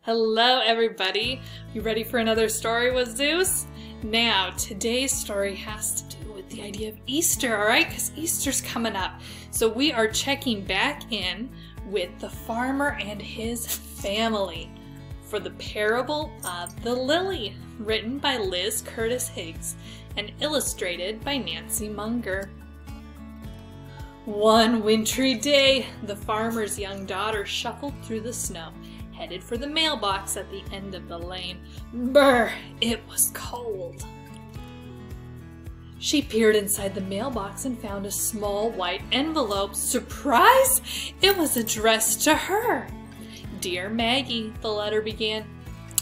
Hello everybody! You ready for another story with Zeus? Now, today's story has to do with the idea of Easter, alright? Because Easter's coming up. So we are checking back in with the farmer and his family for the parable of the lily, written by Liz Curtis Higgs and illustrated by Nancy Munger. One wintry day, the farmer's young daughter shuffled through the snow, headed for the mailbox at the end of the lane. Brr! It was cold. She peered inside the mailbox and found a small white envelope. Surprise! It was addressed to her. Dear Maggie, the letter began,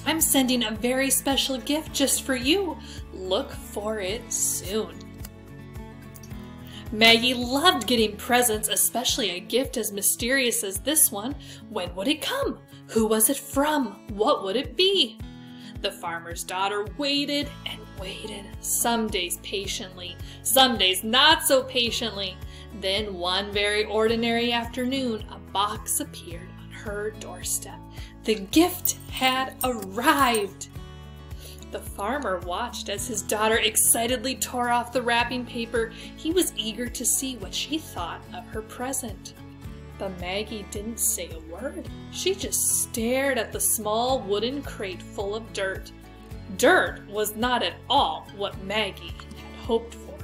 I'm sending a very special gift just for you. Look for it soon. Maggie loved getting presents, especially a gift as mysterious as this one. When would it come? Who was it from? What would it be? The farmer's daughter waited and waited, some days patiently, some days not so patiently. Then one very ordinary afternoon, a box appeared on her doorstep. The gift had arrived. The farmer watched as his daughter excitedly tore off the wrapping paper. He was eager to see what she thought of her present. But Maggie didn't say a word. She just stared at the small wooden crate full of dirt. Dirt was not at all what Maggie had hoped for.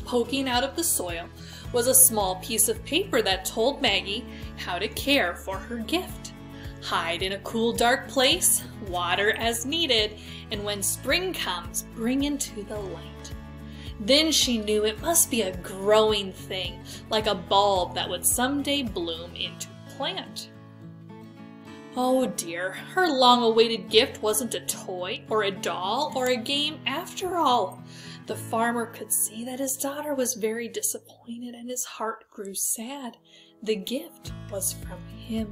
Poking out of the soil was a small piece of paper that told Maggie how to care for her gift. Hide in a cool, dark place, water as needed, and when spring comes, bring into the light. Then she knew it must be a growing thing, like a bulb that would someday bloom into a plant. Oh dear, her long-awaited gift wasn't a toy or a doll or a game after all. The farmer could see that his daughter was very disappointed and his heart grew sad. The gift was from him.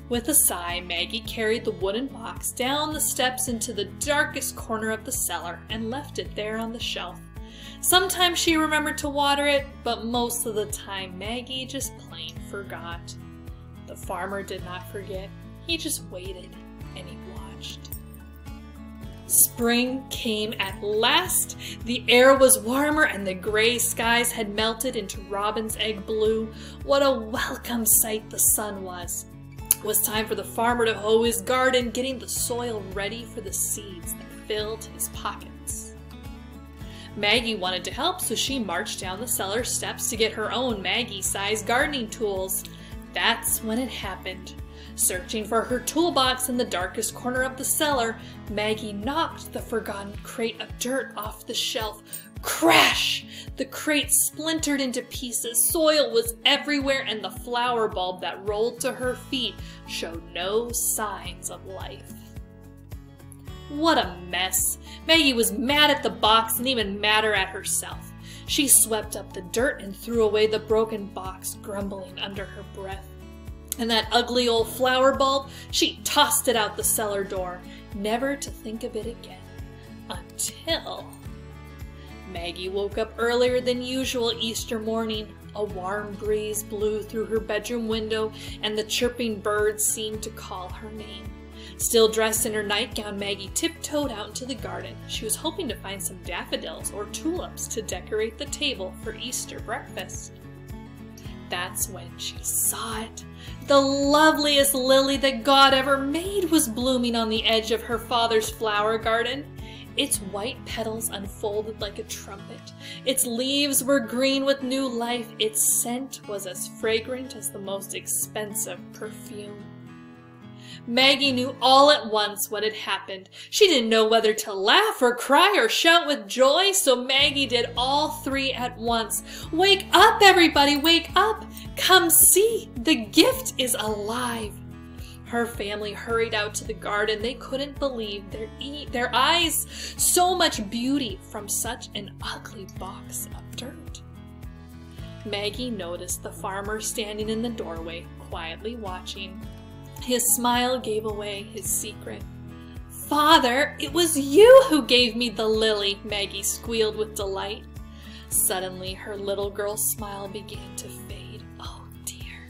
With a sigh, Maggie carried the wooden box down the steps into the darkest corner of the cellar and left it there on the shelf. Sometimes she remembered to water it, but most of the time Maggie just plain forgot. The farmer did not forget. He just waited and he watched. Spring came at last. The air was warmer and the gray skies had melted into robin's egg blue. What a welcome sight the sun was. It was time for the farmer to hoe his garden, getting the soil ready for the seeds that filled his pockets. Maggie wanted to help, so she marched down the cellar steps to get her own Maggie-sized gardening tools. That's when it happened. Searching for her toolbox in the darkest corner of the cellar, Maggie knocked the forgotten crate of dirt off the shelf. Crash! The crate splintered into pieces. Soil was everywhere, and the flower bulb that rolled to her feet showed no signs of life. What a mess! Maggie was mad at the box and even madder at herself. She swept up the dirt and threw away the broken box, grumbling under her breath. And that ugly old flower bulb, she tossed it out the cellar door, never to think of it again. Until Maggie woke up earlier than usual Easter morning. A warm breeze blew through her bedroom window, and the chirping birds seemed to call her name. Still dressed in her nightgown, Maggie tiptoed out into the garden. She was hoping to find some daffodils or tulips to decorate the table for Easter breakfast. That's when she saw it. The loveliest lily that God ever made was blooming on the edge of her father's flower garden. Its white petals unfolded like a trumpet. Its leaves were green with new life. Its scent was as fragrant as the most expensive perfume. Maggie knew all at once what had happened. She didn't know whether to laugh or cry or shout with joy, so Maggie did all three at once. Wake up, everybody, wake up! Come see, the gift is alive! Her family hurried out to the garden. They couldn't believe their eyes. So much beauty from such an ugly box of dirt. Maggie noticed the farmer standing in the doorway, quietly watching. His smile gave away his secret. Father, it was you who gave me the lily, Maggie squealed with delight. Suddenly, her little girl's smile began to fade. Oh dear.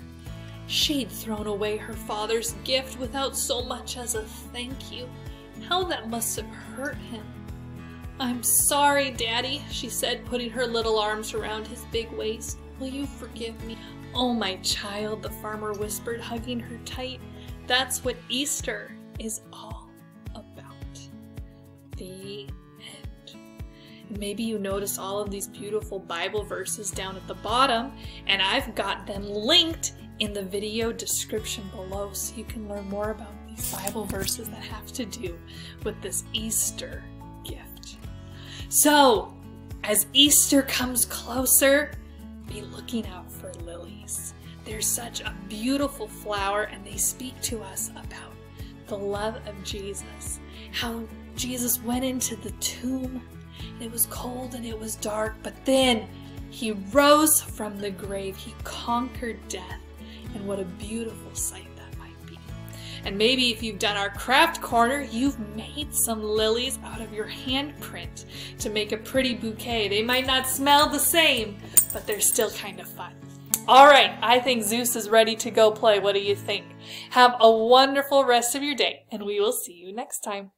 She'd thrown away her father's gift without so much as a thank you. How that must have hurt him. "I'm sorry, Daddy," she said, putting her little arms around his big waist. "Will you forgive me?" "Oh, my child," the farmer whispered, hugging her tight. "That's what Easter is all about." The end. Maybe you notice all of these beautiful Bible verses down at the bottom, and I've got them linked in the video description below so you can learn more about these Bible verses that have to do with this Easter gift. So, as Easter comes closer, be looking out for lilies. They're such a beautiful flower, and they speak to us about the love of Jesus. How Jesus went into the tomb, and it was cold and it was dark, but then he rose from the grave. He conquered death, and what a beautiful sight that might be. And maybe if you've done our craft corner, you've made some lilies out of your handprint to make a pretty bouquet. They might not smell the same, but they're still kind of fun. All right, I think Zeus is ready to go play. What do you think? Have a wonderful rest of your day, and we will see you next time.